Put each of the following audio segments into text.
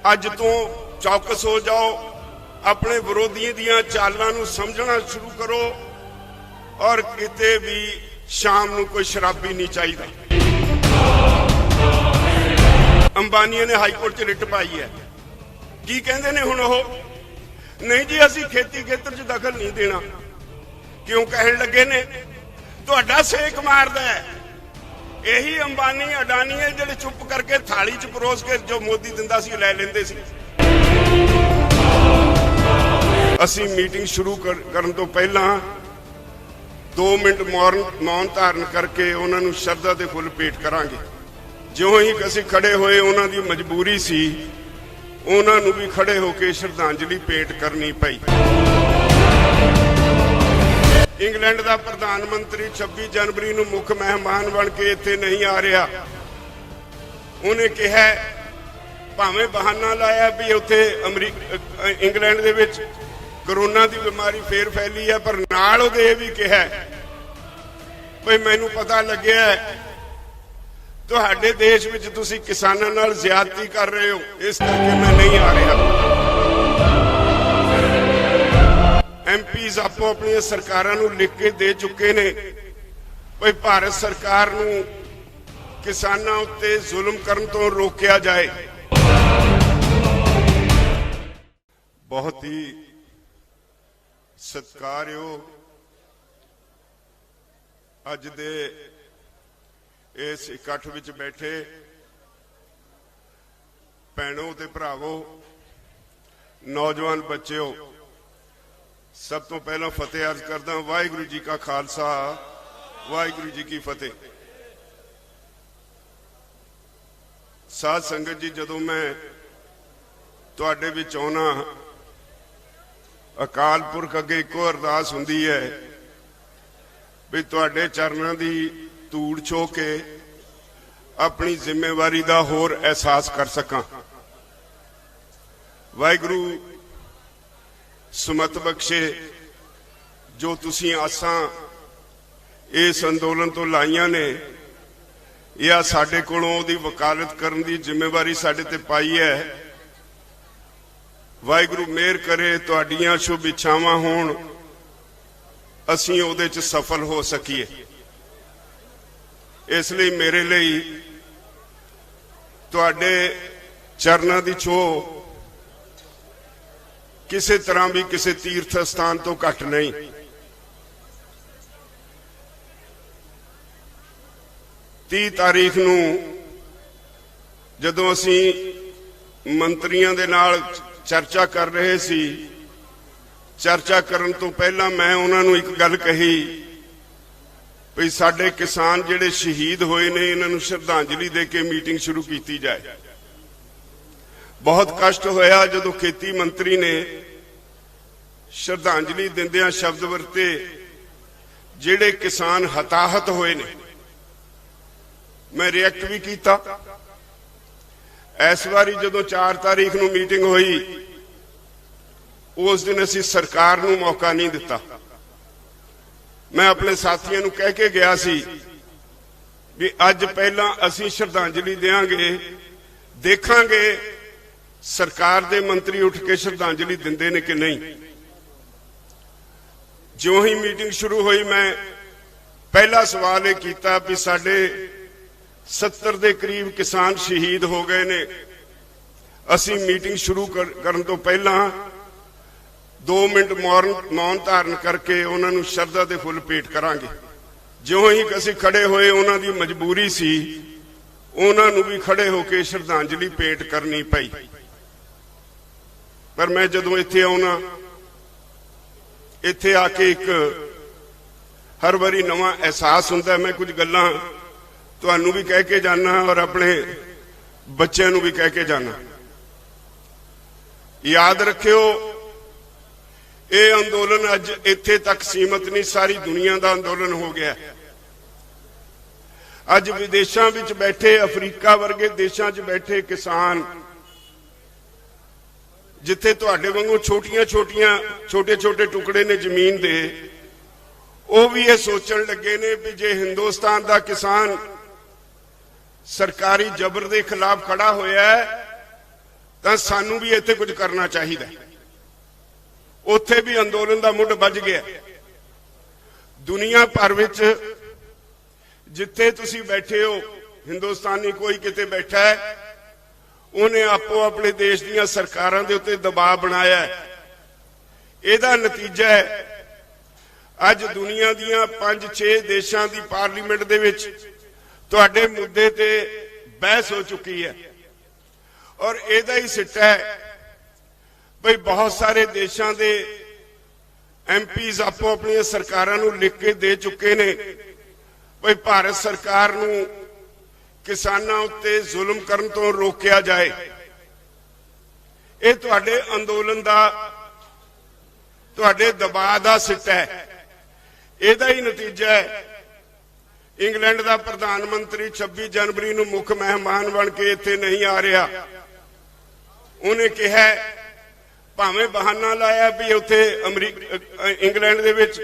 अज तो चौकस हो जाओ, अपने विरोधियों दियां चालां नूं समझना शुरू करो और किते भी शाम नूं कोई शराबी नहीं चाहिए। अंबानी ने हाईकोर्ट च रिट पाई है, की कहंदे ने हुण ओह नहीं जी असीं खेती खेतर च दखल नहीं देना। क्यों कहण लगे ने? तुहाडा सेक मारदा है यही अंबानी अडानी है जिहड़े चुप करके थाली च परोस के जो मोदी दिंदा सी लै लैंदे सी। असीं मीटिंग शुरू करन तो पहला 2 मिनट मौन धारण करके उन्हां नूं शरधा दे फुੱਲ भेंट करांगे। जिउं ही असीं खड़े होए उन्हां दी मजबूरी सी, उन्हां नूं भी खड़े होके श्रद्धांजलि भेंट करनी पई। इंग्लैंड का प्रधानमंत्री 26 जनवरी नूं मुख मेहमान बन के इत्थे नहीं आ रहा। उन्हें कहा भावें बहाना लाया भी उत्थे इंग्लैंड दे विच कोरोना की बीमारी फिर फैली है, पर नाल उहदे भी कहा भाई मैनूं पता लग्या तुहाडे देश विच तुसीं किसानां नाल ज़्यादती कर रहे हो, इस करके मैं नहीं आ रहा। एमपीज़ आपो अपनी सरकारां नूं लिख के दे चुके ने भाई भारत सरकार नूं किसानां उत्ते जुल्म करन तो रोकिया जाए। बहुत ही सत्कारयोग अज दे इस इकट्ठ विच बैठे भैणों ते भरावो, नौजवान बच्चों, सब तो पहला फतेह अर्ज करदा वाहिगुरू जी का खालसा वाहिगुरू जी की फतेह। साध संगत जी, जदों मैं तुहाडे विच आउणा अकाल पुरख अगे इको अरदास हुंदी है भी तुहाडे चरनां दी धूड़ छो के अपनी जिम्मेवारी दा होर एहसास कर सकां। वाहिगुरू सुमत बख्शे जो तुसीं आसां इस अंदोलन तो लाइयां ने, या साडे कोलों ओहदी वकालत करन दी जिम्मेवारी साडे ते पाई है। वाहिगुरू मेहर करे तुहाडीआं शुभ इच्छावां होण, असीं ओहदे च सफल हो सकीए। इसलिए मेरे लिए तुहाडे चरनां दी छोह किसी तरह भी किसी तीर्थ स्थान तो घट नहीं। तीह तारीख नूं जदों असीं मंत्रियों दे नाल चर्चा कर रहे सी, चर्चा करन तो पहला मैं उन्हां नूं एक गल कही भी साडे किसान जिहड़े शहीद होए ने इन्हां नूं श्रद्धांजलि दे के मीटिंग शुरू की जाए। बहुत कष्ट होया जदों खेती मंत्री ने श्रद्धांजलि दिंदियां शब्द वरते जिहड़े किसान हताहत होए ने। मैं रिएक्ट भी किया। इस बारी जदों 4 तारीख नूं मीटिंग हुई उस दिन असीं सरकार नूं मौका नहीं दिता। मैं अपने साथियों नूं कह के गया सी भी अज पहला असीं श्रद्धांजलि देंगे, देखांगे सरकार दे मंत्री उठ के श्रद्धांजलि दिंदे ने कि नहीं। जो ही मीटिंग शुरू हुई मैं पहला सवाल यह किया भी साडे 70 के करीब किसान शहीद हो गए ने। असीं मीटिंग शुरू करन तो पहला 2 मिनट मौन धारण करके उन्हां नूं शरधा दे फुੱਲ भेंट करांगे। जिउं ही असीं खड़े होए उन्हां दी मजबूरी सी, उन्हां नूं भी खड़े होके श्रद्धांजलि भेंट करनी पई। पर मैं जदों इत्थे आउणा, इत्थे आके एक हर बारी नवा एहसास हुंदा। मैं कुछ गल्लां तुहानूं भी कह के जाना और अपने बच्चों नूं भी कह के जाना। याद रखियो ये अंदोलन अज इत्थे तक सीमित नहीं, सारी दुनिया का अंदोलन हो गया। अज विदेशों विच बैठे अफ्रीका वर्गे देशों च बैठे किसान जिथे तुहाडे वांगू छोटियां छोटियां छोटे छोटे टुकड़े ने जमीन दे, वो भी ये सोचण लगे ने भी जे हिंदुस्तान का किसान सरकारी जबर के खिलाफ खड़ा होया है ਤਾਂ ਸਾਨੂੰ ਵੀ ਇੱਥੇ ਕੁਝ ਕਰਨਾ ਚਾਹੀਦਾ। ਉੱਥੇ ਵੀ ਅੰਦੋਲਨ ਦਾ ਮੁੱਢ ਵੱਜ ਗਿਆ। ਦੁਨੀਆ ਭਰ ਵਿੱਚ ਜਿੱਥੇ ਤੁਸੀਂ ਬੈਠੇ ਹੋ, ਹਿੰਦੁਸਤਾਨੀ ਕੋਈ ਕਿਤੇ ਬੈਠਾ ਹੈ, ਉਹਨੇ ਆਪੋ ਆਪਣੇ ਦੇਸ਼ ਦੀਆਂ ਸਰਕਾਰਾਂ ਦੇ ਉੱਤੇ ਦਬਾਅ ਬਣਾਇਆ ਹੈ। ਇਹਦਾ ਨਤੀਜਾ ਹੈ ਅੱਜ ਦੁਨੀਆ ਦੀਆਂ 5-6 ਦੇਸ਼ਾਂ ਦੀ ਪਾਰਲੀਮੈਂਟ ਦੇ ਵਿੱਚ ਤੁਹਾਡੇ ਮੁੱਦੇ ਤੇ ਬਹਿਸ ਹੋ ਚੁੱਕੀ ਹੈ। ਔਰ ਇਹਦਾ ਹੀ ਸਿੱਟਾ ਹੈ ਭਈ ਬਹੁਤ ਸਾਰੇ ਦੇਸ਼ਾਂ ਦੇ ਐਮਪੀਜ਼ ਆਪੋ ਆਪਣੀਆਂ ਸਰਕਾਰਾਂ ਨੂੰ ਲਿਖ ਕੇ ਦੇ ਚੁੱਕੇ ਨੇ ਭਈ ਭਾਰਤ ਸਰਕਾਰ ਨੂੰ ਕਿਸਾਨਾਂ ਉੱਤੇ ਜ਼ੁਲਮ ਕਰਨ ਤੋਂ ਰੋਕਿਆ ਜਾਏ। ਇਹ ਤੁਹਾਡੇ ਅੰਦੋਲਨ ਦਾ, ਤੁਹਾਡੇ ਦਬਾਅ ਦਾ ਸਿੱਟਾ ਹੈ। ਇਹਦਾ ਹੀ ਨਤੀਜਾ ਹੈ ਇੰਗਲੈਂਡ ਦਾ ਪ੍ਰਧਾਨ ਮੰਤਰੀ 26 ਜਨਵਰੀ ਨੂੰ ਮੁੱਖ ਮਹਿਮਾਨ ਬਣ ਕੇ ਇੱਥੇ ਨਹੀਂ ਆ ਰਿਹਾ। ਉਹਨੇ ਕਿਹਾ ਭਾਵੇਂ ਬਹਾਨਾ ਲਾਇਆ ਵੀ ਉੱਥੇ ਇੰਗਲੈਂਡ ਦੇ ਵਿੱਚ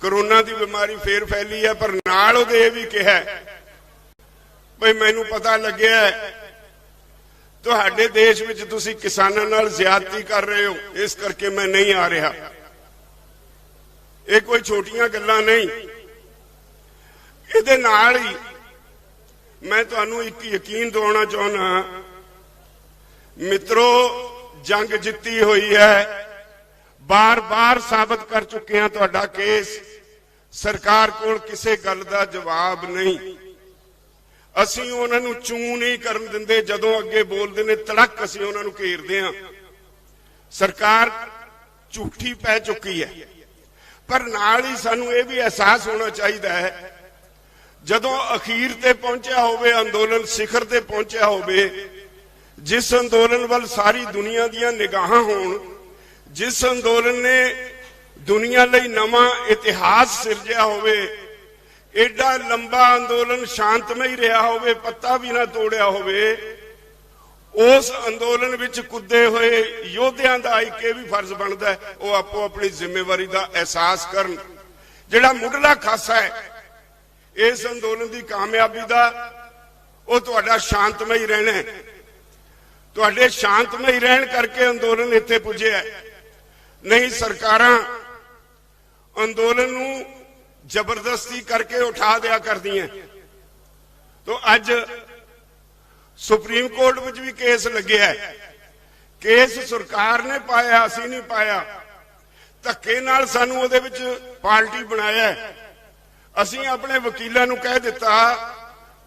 ਕਰੋਨਾ ਦੀ ਬਿਮਾਰੀ ਫੇਰ ਫੈਲੀ ਹੈ, ਪਰ ਨਾਲ ਉਹਦੇ ਇਹ ਵੀ ਕਿਹਾ ਭਈ ਮੈਨੂੰ ਪਤਾ ਲੱਗਿਆ ਤੁਹਾਡੇ ਦੇਸ਼ ਵਿੱਚ ਤੁਸੀਂ ਕਿਸਾਨਾਂ ਨਾਲ ਜ਼ਿਆਦਤੀ ਕਰ ਰਹੇ ਹੋ, ਇਸ ਕਰਕੇ ਮੈਂ ਨਹੀਂ ਆ ਰਿਹਾ। ਇਹ ਕੋਈ ਛੋਟੀਆਂ ਗੱਲਾਂ ਨਹੀਂ। ਇਹਦੇ ਨਾਲ ਹੀ ਮੈਂ ਤੁਹਾਨੂੰ ਇੱਕ ਯਕੀਨ ਦਿਵਾਉਣਾ ਚਾਹੁੰਦਾ ਮਿੱਤਰੋ, ਜੰਗ ਜਿੱਤੀ ਹੋਈ ਹੈ। ਬਾਰ-ਬਾਰ ਸਾਬਤ ਕਰ ਚੁੱਕੇ ਹਾਂ ਤੁਹਾਡਾ ਕੇਸ। ਸਰਕਾਰ ਕੋਲ ਕਿਸੇ ਗੱਲ ਦਾ ਜਵਾਬ ਨਹੀਂ। ਅਸੀਂ ਉਹਨਾਂ ਨੂੰ ਚੂੰ ਨਹੀਂ ਕਰਨ ਦਿੰਦੇ। ਜਦੋਂ ਅੱਗੇ ਬੋਲਦੇ ਨੇ ਤੜਕ ਅਸੀਂ ਉਹਨਾਂ ਨੂੰ ਘੇਰਦੇ ਹਾਂ। ਸਰਕਾਰ ਝੂਠੀ ਪੈ ਚੁੱਕੀ ਹੈ। ਪਰ ਨਾਲ ਹੀ ਸਾਨੂੰ ਇਹ ਵੀ ਅਹਿਸਾਸ ਹੋਣਾ ਚਾਹੀਦਾ ਹੈ ਜਦੋਂ ਅਖੀਰ ਤੇ ਪਹੁੰਚਿਆ ਹੋਵੇ ਅੰਦੋਲਨ, ਸਿਖਰ ਤੇ ਪਹੁੰਚਿਆ ਹੋਵੇ, ਜਿਸ ਅੰਦੋਲਨ ਵੱਲ ਸਾਰੀ ਦੁਨੀਆ ਦੀਆਂ ਨਿਗਾਹਾਂ ਹੋਣ, ਜਿਸ ਅੰਦੋਲਨ ਨੇ ਦੁਨੀਆ ਲਈ ਨਵਾਂ ਇਤਿਹਾਸ ਸਿਰਜਿਆ ਹੋਵੇ, ਐਡਾ ਲੰਬਾ ਅੰਦੋਲਨ ਸ਼ਾਂਤਮਈ ਰਿਹਾ ਹੋਵੇ, ਪੱਤਾ ਵੀ ਨਾ ਤੋੜਿਆ ਹੋਵੇ, ਉਸ ਅੰਦੋਲਨ ਵਿੱਚ ਕੁੱਦੇ ਹੋਏ ਯੋਧਿਆਂ ਦਾ ਇੱਕ ਇਹ ਵੀ ਫਰਜ਼ ਬਣਦਾ ਹੈ ਉਹ ਆਪੋ ਆਪਣੀ ਜ਼ਿੰਮੇਵਾਰੀ ਦਾ ਅਹਿਸਾਸ ਕਰਨ। ਜਿਹੜਾ ਮੁੱਢਲਾ ਖਾਸਾ ਹੈ ਇਸ ਅੰਦੋਲਨ ਦੀ ਕਾਮਯਾਬੀ ਦਾ, ਉਹ ਤੁਹਾਡਾ ਸ਼ਾਂਤਮਈ ਰਹਿਣਾ ਹੈ। ਤੁਹਾਡੇ ਸ਼ਾਂਤਮਈ ਰਹਿਣ ਕਰਕੇ ਅੰਦੋਲਨ ਇੱਥੇ ਪੁੱਜਿਆ। ਨਹੀਂ ਸਰਕਾਰਾਂ ਅੰਦੋਲਨ ਨੂੰ ਜ਼ਬਰਦਸਤੀ ਕਰਕੇ ਉਠਾ ਦਿਆ ਕਰਦੀਆਂ। ਤੋਂ ਅੱਜ ਸੁਪਰੀਮ ਕੋਰਟ ਵਿੱਚ ਵੀ ਕੇਸ ਲੱਗਿਆ। ਕੇਸ ਸਰਕਾਰ ਨੇ ਪਾਇਆ, ਅਸੀਂ ਨਹੀਂ ਪਾਇਆ। ਧੱਕੇ ਨਾਲ ਸਾਨੂੰ ਉਹਦੇ ਵਿੱਚ ਪਾਰਟੀ ਬਣਾਇਆ। ਅਸੀਂ ਆਪਣੇ ਵਕੀਲਾਂ ਨੂੰ ਕਹਿ ਦਿੱਤਾ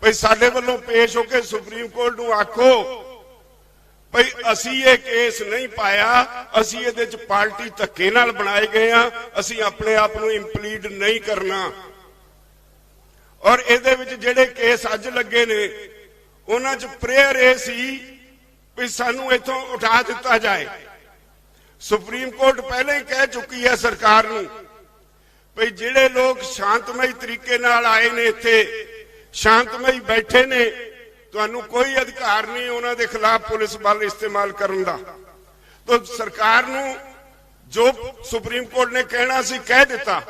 ਭਈ ਸਾਡੇ ਵੱਲੋਂ ਪੇਸ਼ ਹੋ ਕੇ ਸੁਪਰੀਮ ਕੋਰਟ ਨੂੰ ਆਖੋ ਭਈ ਅਸੀਂ ਇਹ ਕੇਸ ਨਹੀਂ ਪਾਇਆ, ਅਸੀਂ ਇਹਦੇ ਵਿੱਚ ਪਾਰਟੀ ਧੱਕੇ ਨਾਲ ਬਣਾਏ ਗਏ ਆ, ਅਸੀਂ ਆਪਣੇ ਆਪ ਨੂੰ ਇੰਪਲੀਡ ਨਹੀਂ ਕਰਨਾ। ਔਰ ਇਹਦੇ ਵਿੱਚ ਜਿਹੜੇ ਕੇਸ ਅੱਜ ਲੱਗੇ ਨੇ ਉਹਨਾਂ 'ਚ ਪ੍ਰੇਅਰ ਇਹ ਸੀ ਵੀ ਸਾਨੂੰ ਇੱਥੋਂ ਉਠਾ ਦਿੱਤਾ ਜਾਏ। ਸੁਪਰੀਮ ਕੋਰਟ ਪਹਿਲਾਂ ਹੀ ਕਹਿ ਚੁੱਕੀ ਹੈ ਸਰਕਾਰ ਨੂੰ ਭਈ ਜਿਹੜੇ ਲੋਕ ਸ਼ਾਂਤਮਈ ਤਰੀਕੇ ਨਾਲ ਆਏ ਨੇ, ਇੱਥੇ ਸ਼ਾਂਤਮਈ ਬੈਠੇ ਨੇ, ਤੁਹਾਨੂੰ ਕੋਈ ਅਧਿਕਾਰ ਨਹੀਂ ਉਹਨਾਂ ਦੇ ਖਿਲਾਫ ਪੁਲਿਸ ਬਲ ਇਸਤੇਮਾਲ ਕਰਨ ਦਾ। ਤਾਂ ਸਰਕਾਰ ਨੂੰ ਜੋ ਸੁਪਰੀਮ ਕੋਰਟ ਨੇ ਕਹਿਣਾ ਸੀ ਕਹਿ ਦਿੱਤਾ।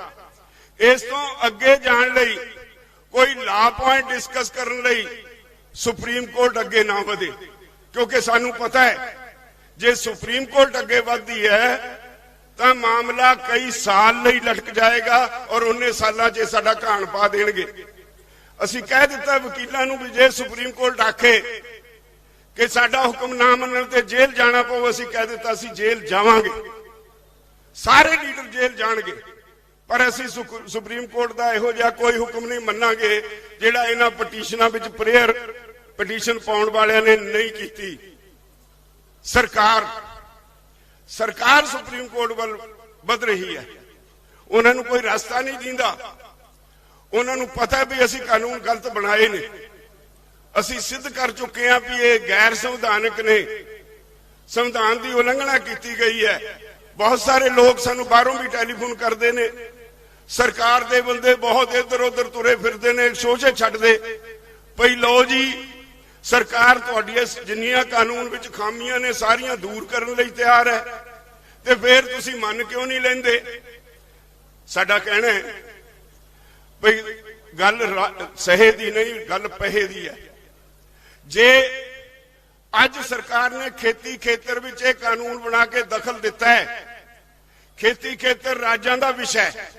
ਇਸ ਤੋਂ ਅੱਗੇ ਜਾਣ ਲਈ ਕੋਈ ਲਾ ਪੁਆਇੰਟ ਡਿਸਕਸ ਕਰਨ ਲਈ ਸੁਪਰੀਮ ਕੋਰਟ ਅੱਗੇ ਨਾ ਵਧੇ, ਕਿਉਂਕਿ ਸਾਨੂੰ ਪਤਾ ਹੈ ਜੇ ਸੁਪਰੀਮ ਕੋਰਟ ਅੱਗੇ ਵਧਦੀ ਹੈ ਤਾਂ ਮਾਮਲਾ ਕਈ ਸਾਲ ਲਈ ਲਟਕ ਜਾਏਗਾ ਔਰ ਉਹਨੇ ਸਾਲਾਂ 'ਚ ਸਾਡਾ ਘਾਣ ਪਾ ਦੇਣਗੇ। ਅਸੀਂ ਕਹਿ ਦਿੱਤਾ ਵਕੀਲਾਂ ਨੂੰ ਵੀ ਜੇ ਸੁਪਰੀਮ ਕੋਰਟ ਆਖੇ ਕਿ ਸਾਡਾ ਹੁਕਮ ਨਾ ਮੰਨਣ ਤੇ ਜੇਲ੍ਹ ਜਾਣਾ ਪਊ, ਅਸੀਂ ਕਹਿ ਦਿੱਤਾ ਅਸੀਂ ਜੇਲ੍ਹ ਜਾਵਾਂਗੇ, ਸਾਰੇ ਲੀਡਰ ਜੇਲ੍ਹ ਜਾਣਗੇ, ਪਰ ਅਸੀਂ ਸੁਪਰੀਮ ਕੋਰਟ ਦਾ ਇਹੋ ਜਿਹਾ ਕੋਈ ਹੁਕਮ ਨਹੀਂ ਮੰਨਾਂਗੇ ਜਿਹੜਾ ਇਹਨਾਂ ਪਟੀਸ਼ਨਾਂ ਵਿੱਚ ਪ੍ਰੇਅਰ ਪਟੀਸ਼ਨ ਪਾਉਣ ਵਾਲਿਆਂ ਨੇ ਨਹੀਂ ਕੀਤੀ। ਸਰਕਾਰ ਸੁਪਰੀਮ ਕੋਰਟ ਵੱਲ ਵਧ ਰਹੀ ਹੈ। ਉਹਨਾਂ ਨੂੰ ਕੋਈ ਰਸਤਾ ਨਹੀਂ ਦਿੰਦਾ। ਉਹਨਾਂ ਨੂੰ ਪਤਾ ਵੀ ਅਸੀਂ ਕਾਨੂੰਨ ਗਲਤ ਬਣਾਏ ਨੇ, ਅਸੀਂ ਸਿੱਧ ਕਰ ਚੁੱਕੇ ਹਾਂ ਵੀ ਇਹ ਗੈਰ ਸੰਵਿਧਾਨਕ ਨੇ, ਸੰਵਿਧਾਨ ਦੀ ਉਲੰਘਣਾ ਕੀਤੀ ਗਈ ਹੈ। ਬਹੁਤ ਸਾਰੇ ਲੋਕ ਸਾਨੂੰ ਬਾਹਰੋਂ ਵੀ ਟੈਲੀਫੋਨ ਕਰਦੇ ਨੇ, ਸਰਕਾਰ ਦੇ ਬੰਦੇ ਬਹੁਤ ਇੱਧਰ ਉੱਧਰ ਤੁਰੇ ਫਿਰਦੇ ਨੇ, ਸ਼ੋਸ਼ੇ ਛੱਡਦੇ ਪਈ ਲਓ ਜੀ ਸਰਕਾਰ ਤੁਹਾਡੀਆਂ ਜਿੰਨੀਆਂ ਕਾਨੂੰਨ ਵਿੱਚ ਖਾਮੀਆਂ ਨੇ ਸਾਰੀਆਂ ਦੂਰ ਕਰਨ ਲਈ ਤਿਆਰ ਹੈ, ਤੇ ਫਿਰ ਤੁਸੀਂ ਮੰਨ ਕਿਉਂ ਨਹੀਂ ਲੈਂਦੇ? ਸਾਡਾ ਕਹਿਣਾ ਹੈ ਭਈ ਗੱਲ ਸਹੇ ਦੀ ਨਹੀਂ, ਗੱਲ ਪਹੇ ਦੀ ਹੈ। ਜੇ ਅੱਜ ਸਰਕਾਰ ਨੇ ਖੇਤੀ ਖੇਤਰ ਵਿੱਚ ਇਹ ਕਾਨੂੰਨ ਬਣਾ ਕੇ ਦਖਲ ਦਿੱਤਾ ਹੈ। ਖੇਤੀ ਖੇਤਰ ਰਾਜਾਂ ਦਾ ਵਿਸ਼ਾ ਹੈ,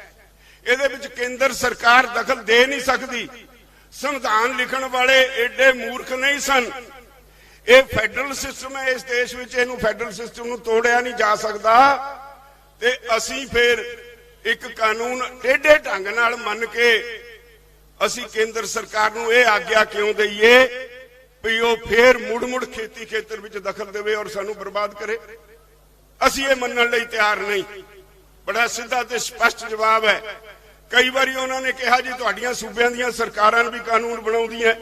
ਇਹਦੇ ਵਿੱਚ ਕੇਂਦਰ ਸਰਕਾਰ ਦਖਲ ਦੇ ਨਹੀਂ ਸਕਦੀ। ਸੰਵਿਧਾਨ ਲਿਖਣ ਵਾਲੇ ਏਡੇ ਮੂਰਖ ਨਹੀਂ ਸਨ। ਇਹ ਫੈਡਰਲ ਸਿਸਟਮ ਹੈ ਇਸ ਦੇਸ਼ ਵਿੱਚ, ਇਹਨੂੰ ਫੈਡਰਲ ਸਿਸਟਮ ਨੂੰ ਤੋੜਿਆ ਨਹੀਂ ਜਾ ਸਕਦਾ। ਤੇ ਅਸੀਂ ਫਿਰ ਇੱਕ ਕਾਨੂੰਨ ਟੇਢੇ ਢੰਗ ਨਾਲ ਮੰਨ ਕੇ ਅਸੀਂ ਕੇਂਦਰ ਸਰਕਾਰ ਨੂੰ ਇਹ ਆਗਿਆ ਕਿਉਂ ਦਈਏ ਵੀ ਉਹ ਫੇਰ ਮੁੜ ਖੇਤੀ ਖੇਤਰ ਵਿੱਚ ਦਖਲ ਦੇਵੇ ਔਰ ਸਾਨੂੰ ਬਰਬਾਦ ਕਰੇ? ਅਸੀਂ ਇਹ ਮੰਨਣ ਲਈ ਤਿਆਰ ਨਹੀਂ। ਬੜਾ ਸਿੱਧਾ ਤੇ ਸਪਸ਼ਟ ਜਵਾਬ ਹੈ। ਕਈ ਵਾਰੀ ਉਹਨਾਂ ਨੇ ਕਿਹਾ ਜੀ ਤੁਹਾਡੀਆਂ ਸੂਬਿਆਂ ਦੀਆਂ ਸਰਕਾਰਾਂ ਵੀ ਕਾਨੂੰਨ ਬਣਾਉਂਦੀਆਂ।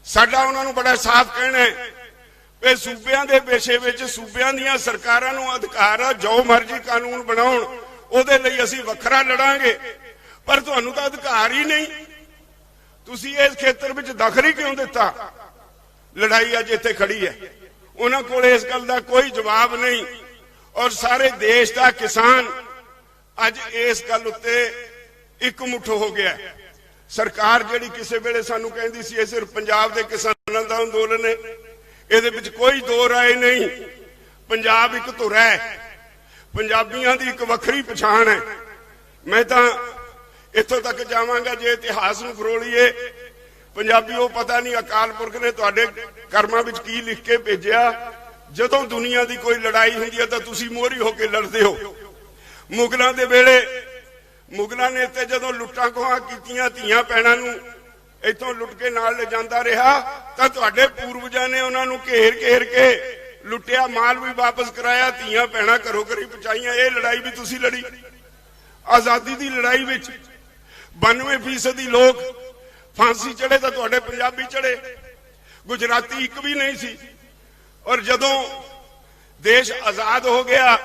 ਸਾਡਾ ਉਹਨਾਂ ਨੂੰ ਬੜਾ ਸਾਫ਼ ਕਹਿਣਾ ਹੈ ਕਿ ਸੂਬਿਆਂ ਦੇ ਪੇਸ਼ੇ ਵਿੱਚ ਸੂਬਿਆਂ ਦੀਆਂ ਸਰਕਾਰਾਂ ਨੂੰ ਅਧਿਕਾਰ ਆ ਜੋ ਮਰਜ਼ੀ ਕਾਨੂੰਨ ਬਣਾਉਣ, ਉਹਦੇ ਲਈ ਅਸੀਂ ਵੱਖਰਾ ਲੜਾਂਗੇ। ਪਰ ਤੁਹਾਨੂੰ ਤਾਂ ਅਧਿਕਾਰ ਹੀ ਨਹੀਂ, ਤੁਸੀਂ ਇਸ ਖੇਤਰ ਵਿੱਚ ਦਖਲ ਹੀ ਕਿਉਂ ਦਿੱਤਾ? ਲੜਾਈ ਅੱਜ ਇੱਥੇ ਖੜੀ ਹੈ, ਉਹਨਾਂ ਕੋਲ ਇਸ ਗੱਲ ਦਾ ਕੋਈ ਜਵਾਬ ਨਹੀਂ। ਔਰ ਸਾਰੇ ਦੇਸ਼ ਦਾ ਕਿਸਾਨ ਅੱਜ ਇਸ ਗੱਲ ਉੱਤੇ ਇਕਮੁੱਠ ਹੋ ਗਿਆ। ਸਰਕਾਰ ਜਿਹੜੀ ਕਿਸੇ ਵੇਲੇ ਸਾਨੂੰ ਕਹਿੰਦੀ ਸੀ ਇਹ ਸਿਰਫ ਪੰਜਾਬ ਦੇ ਕਿਸਾਨਾਂ ਦਾ ਅੰਦੋਲਨ ਹੈ, ਇਹਦੇ ਵਿੱਚ ਕੋਈ ਦੋ ਰਾਏ ਨਹੀਂ। ਪੰਜਾਬ ਇੱਕ ਧੁਰਾ ਹੈ, ਪੰਜਾਬੀਆਂ ਦੀ ਇੱਕ ਵੱਖਰੀ ਪਛਾਣ ਹੈ। ਮੈਂ ਤਾਂ ਇੱਥੋਂ ਤੱਕ ਜਾਵਾਂਗਾ, ਜੇ ਇਤਿਹਾਸ ਨੂੰ ਫਰੋਲੀਏ, ਪੰਜਾਬੀ ਉਹ ਪਤਾ ਨਹੀਂ ਅਕਾਲ ਪੁਰਖ ਨੇ ਤੁਹਾਡੇ ਕਰਮਾਂ ਵਿੱਚ ਕੀ ਲਿਖ ਕੇ ਭੇਜਿਆ। ਜਦੋਂ ਦੁਨੀਆ ਦੀ ਕੋਈ ਲੜਾਈ ਹੁੰਦੀ ਹੈ ਤਾਂ ਤੁਸੀਂ ਮੋਹਰੀ ਹੋ ਕੇ ਲੜਦੇ ਹੋ। ਮੁਗਲਾਂ ਦੇ ਵੇਲੇ ਮੁਗਲਾਂ ਨੇ ਇੱਥੇ ਜਦੋਂ ਲੁੱਟਾਂ ਖੋਹਾਂ ਕੀਤੀਆਂ, ਧੀਆਂ ਭੈਣਾਂ ਨੂੰ ਇੱਥੋਂ ਲੁੱਟ ਕੇ ਨਾਲ ਲੈ ਜਾਂਦਾ ਰਿਹਾ, ਤਾਂ ਤੁਹਾਡੇ ਪੂਰਵਜਾਂ ਨੇ ਉਹਨਾਂ ਨੂੰ ਘੇਰ ਘੇਰ ਕੇ ਲੁੱਟਿਆ, ਮਾਲ ਵੀ ਵਾਪਸ ਕਰਾਇਆ, ਧੀਆਂ ਭੈਣਾਂ ਘਰੋਂ ਘਰੀ ਪਹੁੰਚਾਈਆਂ। ਇਹ ਲੜਾਈ ਵੀ ਤੁਸੀਂ ਲੜੀ। ਆਜ਼ਾਦੀ ਦੀ ਲੜਾਈ ਵਿੱਚ 92% ਲੋਕ ਫਾਂਸੀ ਚੜੇ ਤਾਂ ਤੁਹਾਡੇ ਪੰਜਾਬੀ ਚੜੇ, ਗੁਜਰਾਤੀ ਇੱਕ ਵੀ ਨਹੀਂ ਸੀ। ਔਰ ਜਦੋਂ ਦੇਸ਼ ਆਜ਼ਾਦ ਹੋ ਗਿਆ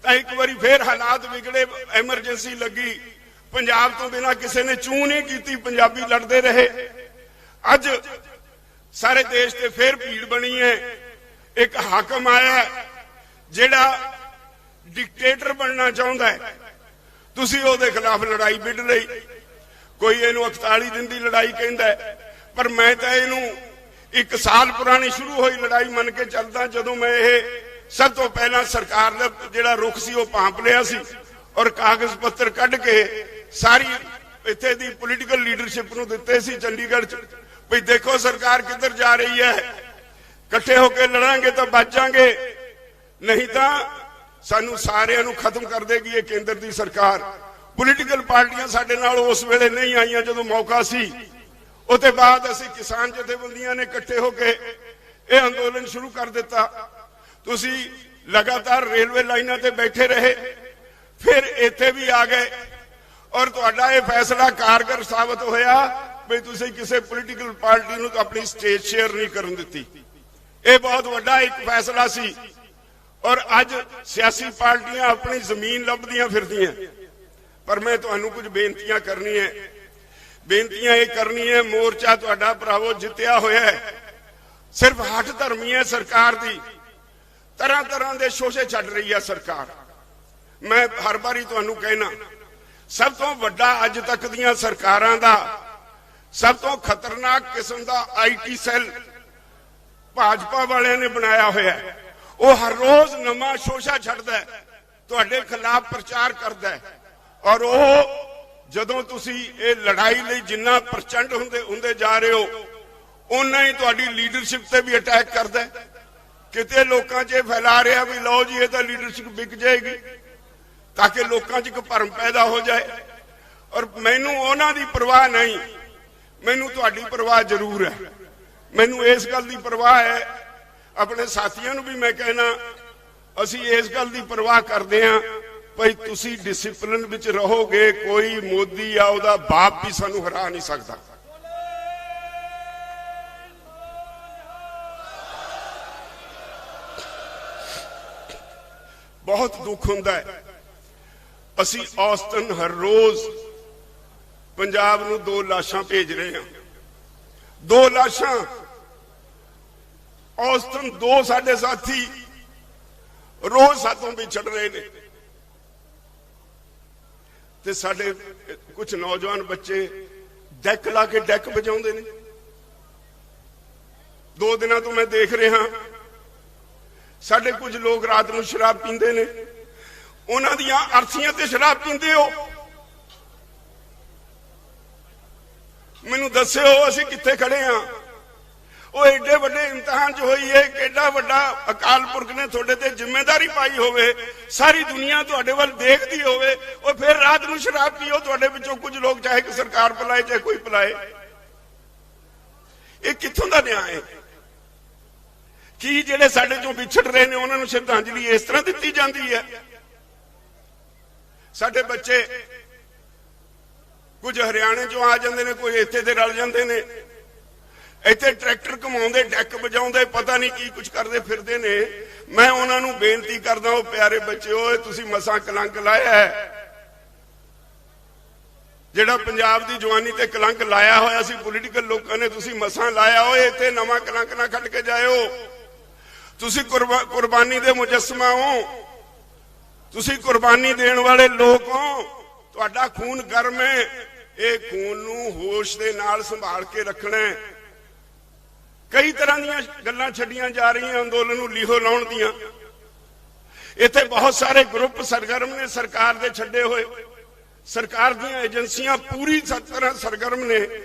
ਤਾਂ ਇੱਕ ਵਾਰੀ ਫੇਰ ਹਾਲਾਤ ਵਿਗੜੇ, ਐਮਰਜੈਂਸੀ ਲੱਗੀ, ਪੰਜਾਬ ਤੋਂ ਬਿਨਾਂ ਕਿਸੇ ਨੇ ਚੂੰ ਨਹੀਂ ਕੀਤੀ, ਪੰਜਾਬੀ ਲੜਦੇ ਰਹੇ। ਅੱਜ ਸਾਰੇ ਦੇਸ਼ ਤੇ ਫੇਰ ਭੀੜ ਬਣੀ ਹੈ। ਇੱਕ ਹਾਕਮ ਆਇਆ ਜਿਹੜਾ ਡਿਕਟੇਟਰ ਬਣਨਾ ਚਾਹੁੰਦਾ ਹੈ, ਤੁਸੀਂ ਉਹਦੇ ਖਿਲਾਫ ਲੜਾਈ ਵਿੱਢ ਲਈ। ਕੋਈ ਇਹਨੂੰ 48 ਦਿਨ ਦੀ ਲੜਾਈ ਕਹਿੰਦਾ, ਪਰ ਮੈਂ ਤਾਂ ਇਹਨੂੰ 1 ਸਾਲ ਪੁਰਾਣੀ ਸ਼ੁਰੂ ਹੋਈ ਲੜਾਈ ਮੰਨ ਕੇ ਚੱਲਦਾ। ਜਦੋਂ ਮੈਂ ਇਹ ਸਭ ਤੋਂ ਪਹਿਲਾਂ ਸਰਕਾਰ ਦਾ ਜਿਹੜਾ ਰੁਖ ਸੀ ਉਹ ਭਾਂਪ ਲਿਆ ਸੀ ਔਰ ਕਾਗਜ਼ ਪੱਤਰ ਕੱਢ ਕੇ ਸਾਰੀ ਇੱਥੇ ਦੀ ਪੋਲੀਟੀਕਲ ਲੀਡਰਸ਼ਿਪ ਨੂੰ ਦਿੱਤੇ ਸੀ ਚੰਡੀਗੜ੍ਹ 'ਚ, ਵੀ ਦੇਖੋ ਸਰਕਾਰ ਕਿੱਧਰ ਜਾ ਰਹੀ ਹੈ, ਇਕੱਠੇ ਹੋ ਕੇ ਲੜਾਂਗੇ ਤਾਂ ਬਚ ਜਾਾਂਗੇ, ਨਹੀਂ ਤਾਂ ਸਾਨੂੰ ਸਾਰਿਆਂ ਨੂੰ ਖਤਮ ਕਰ ਦੇਗੀ ਇਹ ਕੇਂਦਰ ਦੀ ਸਰਕਾਰ। ਪੋਲੀਟੀਕਲ ਪਾਰਟੀਆਂ ਸਾਡੇ ਨਾਲ ਉਸ ਵੇਲੇ ਨਹੀਂ ਆਈਆਂ ਜਦੋਂ ਮੌਕਾ ਸੀ। ਉਹਦੇ ਬਾਅਦ ਅਸੀਂ ਕਿਸਾਨ ਜਥੇਬੰਦੀਆਂ ਨੇ ਇਕੱਠੇ ਹੋ ਕੇ ਇਹ ਅੰਦੋਲਨ ਸ਼ੁਰੂ ਕਰ ਦਿੱਤਾ। ਤੁਸੀਂ ਲਗਾਤਾਰ ਰੇਲਵੇ ਲਾਈਨਾਂ ਤੇ ਬੈਠੇ ਰਹੇ, ਫਿਰ ਇੱਥੇ ਵੀ ਆ ਗਏ ਔਰ ਤੁਹਾਡਾ ਇਹ ਫੈਸਲਾ ਕਾਰਗਰ ਸਾਬਤ ਹੋਇਆ ਵੀ ਤੁਸੀਂ ਕਿਸੇ ਪੋਲੀਟੀਕਲ ਪਾਰਟੀ ਨੂੰ ਆਪਣੀ ਸਟੇਜ ਸ਼ੇਅਰ ਨਹੀਂ ਕਰਨ ਦਿੱਤੀ। ਇਹ ਬਹੁਤ ਵੱਡਾ ਇੱਕ ਫੈਸਲਾ ਸੀ ਔਰ ਅੱਜ ਸਿਆਸੀ ਪਾਰਟੀਆਂ ਆਪਣੀ ਜ਼ਮੀਨ ਲੱਭਦੀਆਂ ਫਿਰਦੀਆਂ। ਪਰ ਮੈਂ ਤੁਹਾਨੂੰ ਕੁਝ ਬੇਨਤੀਆਂ ਕਰਨੀ ਹੈ। ਬੇਨਤੀਆਂ ਇਹ ਕਰਨੀ ਹੈ, ਮੋਰਚਾ ਤੁਹਾਡਾ ਭਰਾਵੋ ਜਿੱਤਿਆ ਹੋਇਆ ਹੈ, ਸਿਰਫ ਹੱਠ ਧਰਮੀ ਹੈ ਸਰਕਾਰ ਦੀ, ਤਰ੍ਹਾਂ ਤਰ੍ਹਾਂ ਦੇ ਸ਼ੋਸ਼ੇ ਛੱਡ ਰਹੀ ਹੈ ਸਰਕਾਰ। ਮੈਂ ਹਰ ਵਾਰੀ ਤੁਹਾਨੂੰ ਕਹਿਣਾ, ਸਭ ਤੋਂ ਵੱਡਾ ਅੱਜ ਤੱਕ ਦੀਆਂ ਸਰਕਾਰਾਂ ਦਾ ਸਭ ਤੋਂ ਖਤਰਨਾਕ ਕਿਸਮ ਦਾ ਆਈਟੀ ਸੈੱਲ ਭਾਜਪਾ ਵਾਲਿਆਂ ਨੇ ਬਣਾਇਆ ਹੋਇਆ ਹੈ। ਉਹ ਹਰ ਰੋਜ਼ ਨਵਾਂ ਸ਼ੋਸ਼ਾ ਛੱਡਦਾ ਹੈ, ਤੁਹਾਡੇ ਖਿਲਾਫ ਪ੍ਰਚਾਰ ਕਰਦਾ ਹੈ ਔਰ ਉਹ ਜਦੋਂ ਤੁਸੀਂ ਇਹ ਲੜਾਈ ਲਈ ਜਿੰਨਾ ਪ੍ਰਚੰਡ ਹੁੰਦੇ ਜਾ ਰਹੇ ਹੋ, ਉਨਾ ਹੀ ਤੁਹਾਡੀ ਲੀਡਰਸ਼ਿਪ ਤੇ ਵੀ ਅਟੈਕ ਕਰਦਾ ਹੈ। ਕਿਤੇ ਲੋਕਾਂ 'ਚ ਫੈਲਾ ਰਿਹਾ ਵੀ ਲਓ ਜੀ ਇਹ ਤਾਂ ਲੀਡਰਸ਼ਿਪ ਵਿਕ ਜਾਏਗੀ, ਤਾਂ ਕਿ ਲੋਕਾਂ 'ਚ ਇੱਕ ਭਰਮ ਪੈਦਾ ਹੋ ਜਾਏ। ਔਰ ਮੈਨੂੰ ਉਹਨਾਂ ਦੀ ਪਰਵਾਹ ਨਹੀਂ, ਮੈਨੂੰ ਤੁਹਾਡੀ ਪਰਵਾਹ ਜ਼ਰੂਰ ਹੈ। ਮੈਨੂੰ ਇਸ ਗੱਲ ਦੀ ਪਰਵਾਹ ਹੈ, ਆਪਣੇ ਸਾਥੀਆਂ ਨੂੰ ਵੀ ਮੈਂ ਕਹਿਣਾ, ਅਸੀਂ ਇਸ ਗੱਲ ਦੀ ਪਰਵਾਹ ਕਰਦੇ ਹਾਂ ਭਾਈ ਤੁਸੀਂ ਡਿਸਪਲਿਨ ਵਿੱਚ ਰਹੋਗੇ, ਕੋਈ ਮੋਦੀ ਆ ਉਹਦਾ ਬਾਪ ਵੀ ਸਾਨੂੰ ਹਰਾ ਨਹੀਂ ਸਕਦਾ। ਬਹੁਤ ਦੁੱਖ ਹੁੰਦਾ ਹੈ, ਅਸੀਂ ਔਸਤਨ ਹਰ ਰੋਜ਼ ਪੰਜਾਬ ਨੂੰ 2 ਲਾਸ਼ਾਂ ਭੇਜ ਰਹੇ ਹਾਂ। 2 ਲਾਸ਼ਾਂ ਔਸਤਨ 2 ਸਾਡੇ ਸਾਥੀ ਰੋਜ਼ ਸਾਥੋਂ ਵਿਛੜ ਰਹੇ ਨੇ। ਤੇ ਸਾਡੇ ਕੁਝ ਨੌਜਵਾਨ ਬੱਚੇ ਡੈਕ ਲਾ ਕੇ ਡੈਕ ਵਜਾਉਂਦੇ ਨੇ। 2 ਦਿਨਾਂ ਤੋਂ ਮੈਂ ਦੇਖ ਰਿਹਾ ਸਾਡੇ ਕੁਝ ਲੋਕ ਰਾਤ ਨੂੰ ਸ਼ਰਾਬ ਪੀਂਦੇ ਨੇ, ਉਹਨਾਂ ਦੀਆਂ ਅਰਥੀਆਂ ਤੇ ਸ਼ਰਾਬ ਪੀਂਦੇ ਹੋ। ਮੈਨੂੰ ਦੱਸਿਓ ਅਸੀਂ ਕਿੱਥੇ ਖੜੇ ਆ। ਉਹ ਏਡੇ ਵੱਡੇ ਇਮਤਿਹਾਨ 'ਚ ਹੋਈ ਹੈ, ਕਿੱਡਾ ਵੱਡਾ ਅਕਾਲ ਪੁਰਖ ਨੇ ਤੁਹਾਡੇ ਤੇ ਜ਼ਿੰਮੇਵਾਰੀ ਪਾਈ ਹੋਵੇ, ਸਾਰੀ ਦੁਨੀਆ ਤੁਹਾਡੇ ਵੱਲ ਦੇਖਦੀ ਹੋਵੇ, ਉਹ ਫਿਰ ਰਾਤ ਨੂੰ ਸ਼ਰਾਬ ਪੀਓ। ਤੁਹਾਡੇ ਵਿੱਚੋਂ ਕੁਝ ਲੋਕ ਚਾਹੇ ਕਿ ਸਰਕਾਰ ਪਲਾਏ ਚਾਹੇ ਕੋਈ ਪਲਾਏ, ਇਹ ਕਿੱਥੋਂ ਦਾ ਨਿਆਂ ਹੈ? ਕੀ ਜਿਹੜੇ ਸਾਡੇ ਚੋਂ ਵਿਛੜ ਰਹੇ ਨੇ ਉਹਨਾਂ ਨੂੰ ਸ਼ਰਧਾਂਜਲੀ ਇਸ ਤਰ੍ਹਾਂ ਦਿੱਤੀ ਜਾਂਦੀ ਹੈ? ਸਾਡੇ ਬੱਚੇ ਕੁਝ ਹਰਿਆਣੇ ਚੋਂ ਆ ਜਾਂਦੇ ਨੇ, ਕੋਈ ਇੱਥੇ ਦੇ ਰਲ ਜਾਂਦੇ ਨੇ, ਇੱਥੇ ਟਰੈਕਟਰ ਘਮਾਉਂਦੇ, ਡੈਕ ਵਜਾਉਂਦੇ, ਪਤਾ ਨਹੀਂ ਕੀ ਕੁਝ ਕਰਦੇ ਫਿਰਦੇ ਨੇ। ਮੈਂ ਉਹਨਾਂ ਨੂੰ ਬੇਨਤੀ ਕਰਦਾ, ਉਹ ਪਿਆਰੇ ਬੱਚਿਓ, ਤੁਸੀਂ ਮਸਾਂ ਕਲੰਕ ਲਾਇਆ ਹੈ, ਜਿਹੜਾ ਪੰਜਾਬ ਦੀ ਜਵਾਨੀ ਤੇ ਕਲੰਕ ਲਾਇਆ ਹੋਇਆ ਸੀ ਪੋਲੀਟੀਕਲ ਲੋਕਾਂ ਨੇ, ਤੁਸੀਂ ਮਸਾਂ ਲਾਇਆ ਹੋਏ। ਇੱਥੇ ਨਵਾਂ ਕਲੰਕ ਨਾ ਕੱਢ ਕੇ ਜਾਇਓ। ਤੁਸੀਂ ਕੁਰਬਾਨੀ ਦੇ ਮੁਜੱਸਮਾ ਹੋ, ਤੁਸੀਂ ਕੁਰਬਾਨੀ ਦੇਣ ਵਾਲੇ ਲੋਕ ਹੋ, ਤੁਹਾਡਾ ਖੂਨ ਗਰਮ ਹੈ। ਇਹ ਖੂਨ ਨੂੰ ਹੋਸ਼ ਦੇ ਨਾਲ ਸੰਭਾਲ ਕੇ ਰੱਖਣਾ ਹੈ। ਕਈ ਤਰ੍ਹਾਂ ਦੀਆਂ ਗੱਲਾਂ ਛੱਡੀਆਂ ਜਾ ਰਹੀਆਂ ਅੰਦੋਲਨ ਨੂੰ ਲੀਹੋ ਲਾਉਣ ਦੀਆਂ। ਇੱਥੇ ਬਹੁਤ ਸਾਰੇ ਗਰੁੱਪ ਸਰਗਰਮ ਨੇ ਸਰਕਾਰ ਦੇ ਛੱਡੇ ਹੋਏ, ਸਰਕਾਰ ਦੀਆਂ ਏਜੰਸੀਆਂ ਪੂਰੀ ਤਰ੍ਹਾਂ ਸਰਗਰਮ ਨੇ।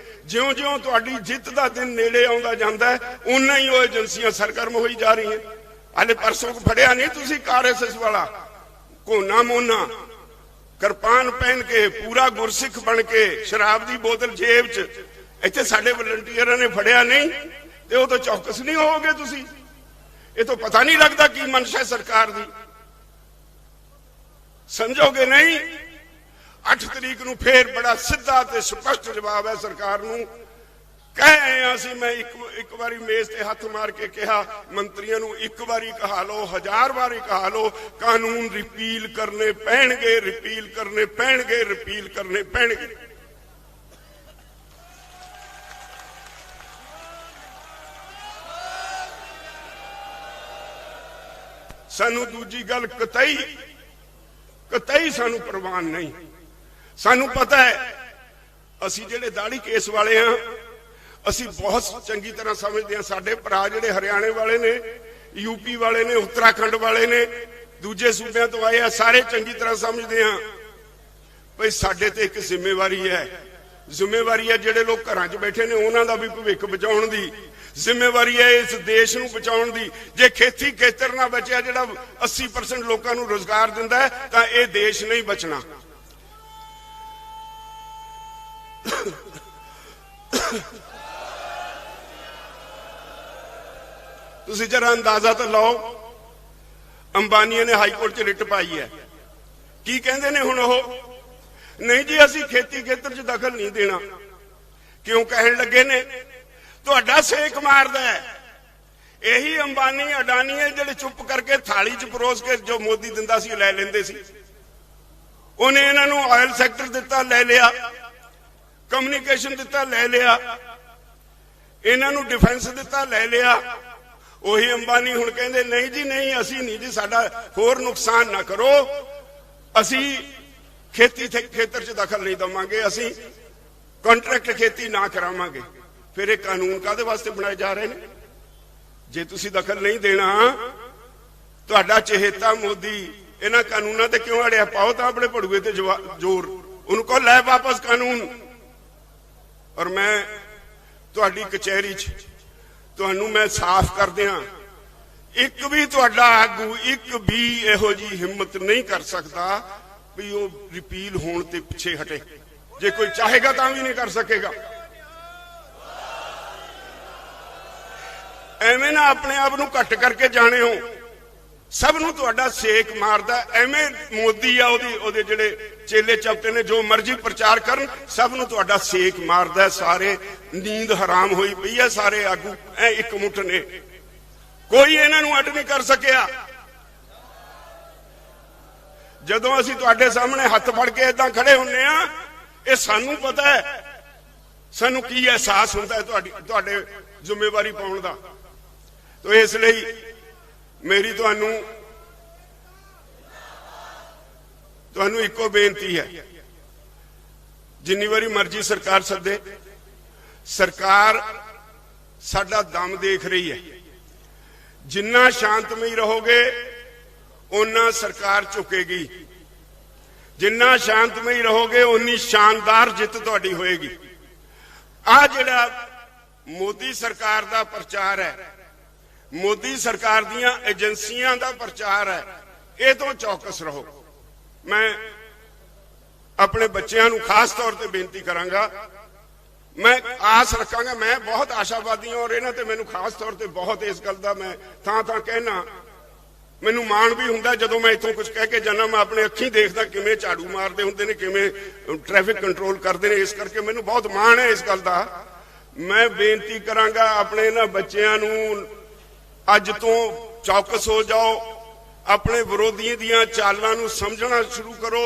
ਜਿਉਂ-ਜਿਉਂ ਤੁਹਾਡੀ ਜਿੱਤ ਦਾ ਦਿਨ ਨੇੜੇ ਆਉਂਦਾ ਜਾਂਦਾ ਹੈ, ਉਨਾ ਹੀ ਉਹ ਏਜੰਸੀਆਂ ਸਰਗਰਮ ਹੋਈ ਜਾ ਰਹੀਆਂ। ਹਾਲੇ ਪਰਸੋਂ ਫੜਿਆ ਨਹੀਂ ਤੁਸੀਂ RSS ਵਾਲਾ, ਕੋਨਾ ਮੋਨਾ ਕਿਰਪਾਨ ਪਹਿਨ ਕੇ, ਪੂਰਾ ਗੁਰਸਿੱਖ ਬਣ ਕੇ, ਸ਼ਰਾਬ ਦੀ ਬੋਤਲ ਜੇਬ 'ਚ, ਇੱਥੇ ਸਾਡੇ ਵਲੰਟੀਅਰਾਂ ਨੇ ਫੜਿਆ ਨਹੀਂ ਤੇ ਉਹ ਤਾਂ ਚੌਕਸ ਨਹੀਂ ਹੋਵੋਗੇ ਤੁਸੀਂ? ਇਹ ਤਾਂ ਪਤਾ ਨਹੀਂ ਲੱਗਦਾ ਕੀ ਮਨਸ਼ਾ ਹੈ ਸਰਕਾਰ ਦੀ, ਸਮਝੋਗੇ ਨਹੀਂ? 8 ਤਰੀਕ ਨੂੰ ਫੇਰ ਬੜਾ ਸਿੱਧਾ ਤੇ ਸਪਸ਼ਟ ਜਵਾਬ ਹੈ ਸਰਕਾਰ ਨੂੰ। ਕਹਿ ਆਏ ਹਾਂ ਅਸੀਂ, ਮੈਂ ਇੱਕ ਵਾਰੀ ਮੇਜ਼ ਤੇ ਹੱਥ ਮਾਰ ਕੇ ਕਿਹਾ ਮੰਤਰੀਆਂ ਨੂੰ, ਇੱਕ ਵਾਰੀ ਕਹਾ ਲਓ, 1000 ਵਾਰੀ ਕਹਾ ਲਓ, ਕਾਨੂੰਨ ਰਿਪੀਲ ਕਰਨੇ ਪੈਣਗੇ, ਰਿਪੀਲ ਕਰਨੇ ਪੈਣਗੇ, ਰਿਪੀਲ ਕਰਨੇ ਪੈਣਗੇ। ਸਾਨੂੰ ਦੂਜੀ ਗੱਲ ਕਤਈ ਸਾਨੂੰ ਪ੍ਰਵਾਨ ਨਹੀਂ। ਸਾਨੂੰ ਪਤਾ ਹੈ ਅਸੀਂ ਜਿਹੜੇ ਦਾੜੀ ਕੇਸ ਵਾਲੇ ਆ, ਅਸੀਂ ਬਹੁਤ ਚੰਗੀ ਤਰ੍ਹਾਂ ਸਮਝਦੇ ਹਾਂ। ਸਾਡੇ ਭਰਾ ਜਿਹੜੇ ਹਰਿਆਣੇ ਵਾਲੇ ਨੇ, ਯੂਪੀ ਵਾਲੇ ਨੇ, ਉੱਤਰਾਖੰਡ ਵਾਲੇ ਨੇ, ਦੂਜੇ ਸੂਬਿਆਂ ਤੋਂ ਆਏ ਆ, ਸਾਰੇ ਚੰਗੀ ਤਰ੍ਹਾਂ ਸਮਝਦੇ ਹਾਂ ਭਈ ਸਾਡੇ ਤੇ ਇੱਕ ਜ਼ਿੰਮੇਵਾਰੀ ਹੈ। ਜ਼ਿੰਮੇਵਾਰੀ ਹੈ ਜਿਹੜੇ ਲੋਕ ਘਰਾਂ 'ਚ ਬੈਠੇ ਨੇ ਉਹਨਾਂ ਦਾ ਵੀ ਭਵਿੱਖ ਬਚਾਉਣ ਦੀ, ਜ਼ਿੰਮੇਵਾਰੀ ਹੈ ਇਸ ਦੇਸ਼ ਨੂੰ ਬਚਾਉਣ ਦੀ। ਜੇ ਖੇਤੀ ਖੇਤਰ ਨਾ ਬਚਿਆ ਜਿਹੜਾ 80% ਲੋਕਾਂ ਨੂੰ ਰੋਜ਼ਗਾਰ ਦਿੰਦਾ ਹੈ, ਤਾਂ ਇਹ ਦੇਸ਼ ਨਹੀਂ ਬਚਣਾ। ਤੁਸੀਂ ਜਰਾ ਅੰਦਾਜ਼ਾ ਤਾਂ ਲਾਓ, ਅੰਬਾਨੀਆਂ ਨੇ ਹਾਈ ਕੋਰਟ 'ਚ ਰਿਟ ਪਾਈ ਹੈ। ਕੀ ਕਹਿੰਦੇ ਨੇ ਹੁਣ ਉਹ? ਨਹੀਂ ਜੀ ਅਸੀਂ ਖੇਤੀ ਖੇਤਰ 'ਚ ਦਖਲ ਨਹੀਂ ਦੇਣਾ। ਕਿਉਂ ਕਹਿਣ ਲੱਗੇ ਨੇ? ਤੁਹਾਡਾ ਸੇਕ ਮਾਰਦਾ ਹੈ। ਇਹੀ ਅੰਬਾਨੀ ਅਡਾਨੀ ਹੈ ਜਿਹੜੇ ਚੁੱਪ ਕਰਕੇ ਥਾਲੀ 'ਚ ਪਰੋਸ ਕੇ ਜੋ ਮੋਦੀ ਦਿੰਦਾ ਸੀ ਲੈ ਲੈਂਦੇ ਸੀ। ਉਹਨੇ ਇਹਨਾਂ ਨੂੰ ਆਇਲ ਸੈਕਟਰ ਦਿੱਤਾ, ਲੈ ਲਿਆ, ਕਮਿਊਨੀਕੇਸ਼ਨ ਦਿੱਤਾ, ਲੈ ਲਿਆ, ਇਹਨਾਂ ਨੂੰ ਡਿਫੈਂਸ ਦਿੱਤਾ, ਲੈ ਲਿਆ। ਉਹੀ ਅੰਬਾਨੀ ਹੁਣ ਕਹਿੰਦੇ ਨਹੀਂ ਜੀ ਨਹੀਂ, ਅਸੀਂ ਨਹੀਂ ਜੀ, ਸਾਡਾ ਹੋਰ ਨੁਕਸਾਨ ਨਾ ਕਰੋ, ਅਸੀਂ ਖੇਤੀ ਖੇਤਰ 'ਚ ਦਖਲ ਨਹੀਂ ਦਵਾਂਗੇ, ਅਸੀਂ ਕੰਟਰੈਕਟ ਖੇਤੀ ਨਾ ਕਰਾਵਾਂਗੇ। ਫਿਰ ਇਹ ਕਾਨੂੰਨ ਕਾਹਦੇ ਵਾਸਤੇ ਬਣਾਏ ਜਾ ਰਹੇ ਨੇ? ਜੇ ਤੁਸੀਂ ਦਖਲ ਨਹੀਂ ਦੇਣਾ, ਤੁਹਾਡਾ ਚਹੇਤਾ ਮੋਦੀ ਇਹਨਾਂ ਕਾਨੂੰਨਾਂ ਤੇ ਕਿਉਂ ਅੜਿਆ? ਪਾਓ ਤਾਂ ਆਪਣੇ ਭੜੂਏ ਤੇ ਜ਼ੋਰ, ਉਹਨੂੰ ਕਹੋ ਲੈ ਵਾਪਸ ਕਾਨੂੰਨ। ਔਰ ਮੈਂ ਤੁਹਾਡੀ ਕਚਹਿਰੀ 'ਚ ਤੁਹਾਨੂੰ ਮੈਂ ਸਾਫ਼ ਕਰ ਦਿਆਂ, ਇੱਕ ਵੀ ਤੁਹਾਡਾ ਆਗੂ, ਇੱਕ ਵੀ ਇਹੋ ਜੀ ਹਿੰਮਤ ਨਹੀਂ ਕਰ ਸਕਦਾ ਵੀ ਉਹ ਰਿਪੀਲ ਹੋਣ ਤੇ ਪਿੱਛੇ ਹਟੇ। ਜੇ ਕੋਈ ਚਾਹੇਗਾ ਤਾਂ ਵੀ ਨਹੀਂ ਕਰ ਸਕੇਗਾ। ਐਵੇਂ ਨਾ ਆਪਣੇ ਆਪ ਨੂੰ ਘੱਟ ਕਰਕੇ ਜਾਣੇ ਹੋ। ਸਭ ਨੂੰ ਤੁਹਾਡਾ ਸੇਕ ਮਾਰਦਾ। ਐਵੇਂ ਮੋਦੀ ਆ ਉਹਦੇ ਜਿਹੜੇ ਚੇਲੇ ਚਪਟੇ ਨੇ ਜੋ ਮਰਜ਼ੀ ਪ੍ਰਚਾਰ ਕਰਨ, ਸਭ ਨੂੰ ਤੁਹਾਡਾ ਸੇਕ ਮਾਰਦਾ। ਸਾਰੇ ਨੀਂਦ ਹਰਾਮ ਹੋਈ ਪਈ ਹੈ, ਸਾਰੇ ਆਗੂ ਐ ਇੱਕ ਮੁੱਠ ਨੇ, ਕੋਈ ਇਹਨਾਂ ਨੂੰ ਅੱਡ ਨਹੀਂ ਕਰ ਸਕਿਆ। ਜਦੋਂ ਅਸੀਂ ਤੁਹਾਡੇ ਸਾਹਮਣੇ ਹੱਥ ਫੜ ਕੇ ਏਦਾਂ ਖੜੇ ਹੁੰਨੇ ਆ, ਇਹ ਸਾਨੂੰ ਪਤਾ ਹੈ, ਸਾਨੂੰ ਕੀ ਅਹਿਸਾਸ ਹੁੰਦਾ ਹੈ ਤੁਹਾਡੇ ਜ਼ਿੰਮੇਵਾਰੀ ਪਾਉਣ ਦਾ। ਤੋ ਇਸ ਲਈ ਮੇਰੀ ਤੁਹਾਨੂੰ ਇੱਕੋ ਬੇਨਤੀ ਹੈ, ਜਿੰਨੀ ਵਾਰੀ ਮਰਜ਼ੀ ਸਰਕਾਰ ਸੱਦੇ, ਸਰਕਾਰ ਸਾਡਾ ਦਮ ਦੇਖ ਰਹੀ ਹੈ। ਜਿੰਨਾ ਸ਼ਾਂਤਮਈ ਰਹੋਗੇ ਓਨਾ ਸਰਕਾਰ ਝੁਕੇਗੀ, ਜਿੰਨਾ ਸ਼ਾਂਤਮਈ ਰਹੋਗੇ ਓਨੀ ਸ਼ਾਨਦਾਰ ਜਿੱਤ ਤੁਹਾਡੀ ਹੋਏਗੀ। ਆ ਜਿਹੜਾ ਮੋਦੀ ਸਰਕਾਰ ਦਾ ਪ੍ਰਚਾਰ ਹੈ, ਮੋਦੀ ਸਰਕਾਰ ਦੀਆਂ ਏਜੰਸੀਆਂ ਦਾ ਪ੍ਰਚਾਰ ਹੈ, ਇਹ ਤੋਂ ਚੌਕਸ ਰਹੋ। ਮੈਂ ਆਪਣੇ ਬੱਚਿਆਂ ਨੂੰ ਖਾਸ ਤੌਰ ਤੇ ਬੇਨਤੀ ਕਰਾਂਗਾ, ਮੈਂ ਆਸ ਰੱਖਾਂਗਾ, ਮੈਂ ਬਹੁਤ ਆਸ਼ਾਵਾਦੀ ਹਾਂ ਔਰ ਇਹਨਾਂ ਤੇ ਮੈਨੂੰ ਖਾਸ ਤੌਰ ਤੇ ਬਹੁਤ ਇਸ ਗੱਲ ਦਾ ਮੈਂ ਥਾਂ ਕਹਿਣਾ, ਮੈਨੂੰ ਮਾਣ ਵੀ ਹੁੰਦਾ ਜਦੋਂ ਮੈਂ ਇੱਥੋਂ ਕੁਝ ਕਹਿ ਕੇ ਜਾਣਾ, ਮੈਂ ਆਪਣੇ ਅੱਖੀਂ ਦੇਖਦਾ ਕਿਵੇਂ ਝਾੜੂ ਮਾਰਦੇ ਹੁੰਦੇ ਨੇ, ਕਿਵੇਂ ਟ੍ਰੈਫਿਕ ਕੰਟਰੋਲ ਕਰਦੇ ਨੇ, ਇਸ ਕਰਕੇ ਮੈਨੂੰ ਬਹੁਤ ਮਾਣ ਹੈ ਇਸ ਗੱਲ ਦਾ। ਮੈਂ ਬੇਨਤੀ ਕਰਾਂਗਾ ਆਪਣੇ ਇਹਨਾਂ ਬੱਚਿਆਂ ਨੂੰ ਅੱਜ ਤੋਂ ਚੌਕਸ ਹੋ ਜਾਓ, ਆਪਣੇ ਵਿਰੋਧੀਆਂ ਦੀਆਂ ਚਾਲਾਂ ਨੂੰ ਸਮਝਣਾ ਸ਼ੁਰੂ ਕਰੋ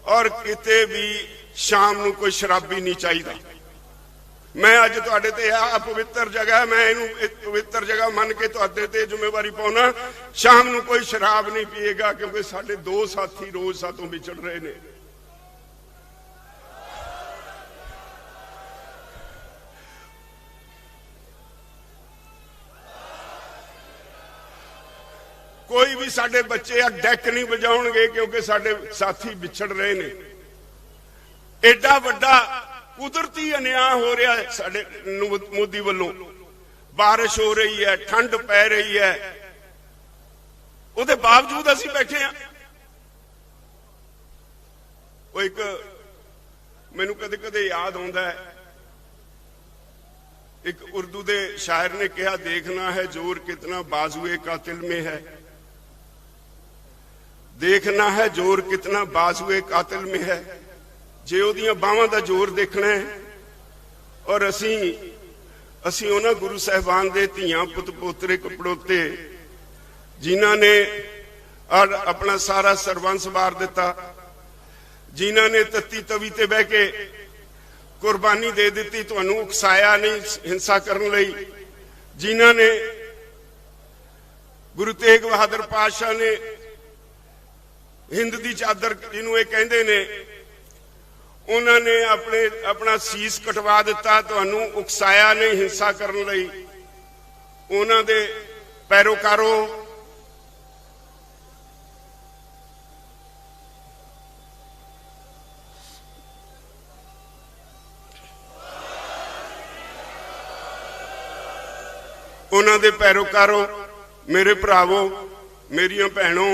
ਔਰ ਕਿਤੇ ਵੀ ਸ਼ਾਮ ਨੂੰ ਕੋਈ ਸ਼ਰਾਬੀ ਨਹੀਂ ਚਾਹੀਦਾ। मैं अज तुहाडे ते आ पवित्र जगह, मैं इनू एक पवित्र जगह मन के तुहाडे ते जिम्मेवारी पाउना, शाम नू कोई शराब नहीं पिएगा क्योंकि साडे दो साथी रोज सातों विछड़ रहे ने। कोई भी साडे बच्चे आ डेक नहीं बजाउणगे क्योंकि साडे साथी विछड़ रहे ने। एडा वड्डा कुदरती अन्याय हो रहा है साडे मोदी वालों। बारिश हो रही है, ठंड पै रही है, उसके बावजूद असीं बैठे हैं। वो एक मैनू कदे कदे याद आउंदा है, एक उर्दू दे शायर ने कहा, देखना है जोर कितना बाजुए कातिल में है, देखना है जोर कितना बाजुए कातिल में है। जे उहदियां बाहां दा जोर देखना है और असी उन्हां गुरु साहिबान दे धीआं पुत पोतरे कपड़ोते जिन्हां ने अपना सारा सरबंस वार दिता, जिन्हां ने तत्ती तवी ते बह के कुर्बानी दे दी, तुहानूं उकसाया नहीं हिंसा करने लई, जिन्हां ने गुरु तेग बहादुर पातशाह ने हिंद दी चादर जिन्हों ये कहते ने, उन्होंने अपना सीस कटवा दिता, तुहानूं उकसाया नहीं हिंसा करने लई। उन्हां दे पैरोकारों मेरे भरावों, मेरियां भैनों,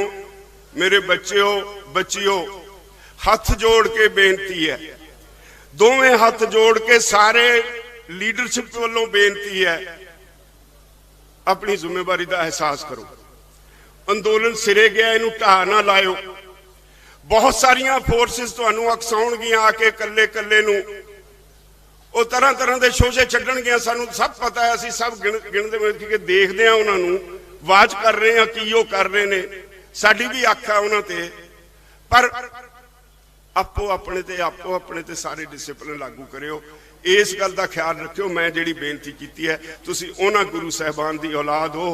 मेरे बच्चों बच्चियों, हाथ जोड़ के बेनती है, दोवें हाथ जोड़ के सारे लीडरशिप वालों बेनती है, अपनी जिम्मेवारी का एहसास करो। अंदोलन सिरे गया, इनू ढा ना लाओ। बहुत सारिया फोर्सिस तुहानूं अकसाउणगियां आके कल्ले कल्ले नूं, वो तरह तरह के शोशे छड्डणगियां। सानूं सब पता है, असीं सब गिणदे के देखदे हां, उन्हां नूं वाच कर रहे हैं की वो कर रहे ने, साडी भी अख है उन्हां ते। पर आपो अपने ते सारे डिसिपलिन लागू करियो। इस गल का ख्याल रखियो। मैं जिहड़ी बेनती कीती है, तुसीं उन्हां गुरु साहिबान दी औलाद हो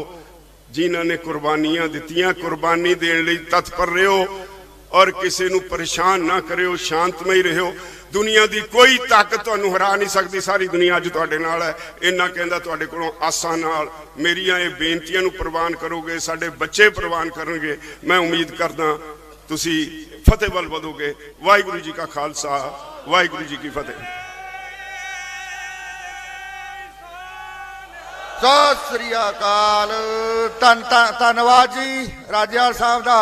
जिन्हां ने कुर्बानियां दित्तियां, कुर्बानी देण लई तत्पर रहियो और किसी नूं परेशान ना करियो, शांतमई रहियो। दुनिया की कोई ताकत तुहानूं हरा नहीं सकती, सारी दुनिया अज तुहाडे नाल है। इन्ना कहंदा तुहाडे कोलों आसां नाल मेरियां ये बेनतियां नूं प्रवान करोगे, साडे बच्चे प्रवान करनगे। मैं उम्मीद करदा तुसी फतेह वल वधोगे। वाहिगुरू जी का खालसा, वाहिगुरू जी की फतेह। सत श्री अकाल। धन्नवाद जी राजेवाल साहब दा।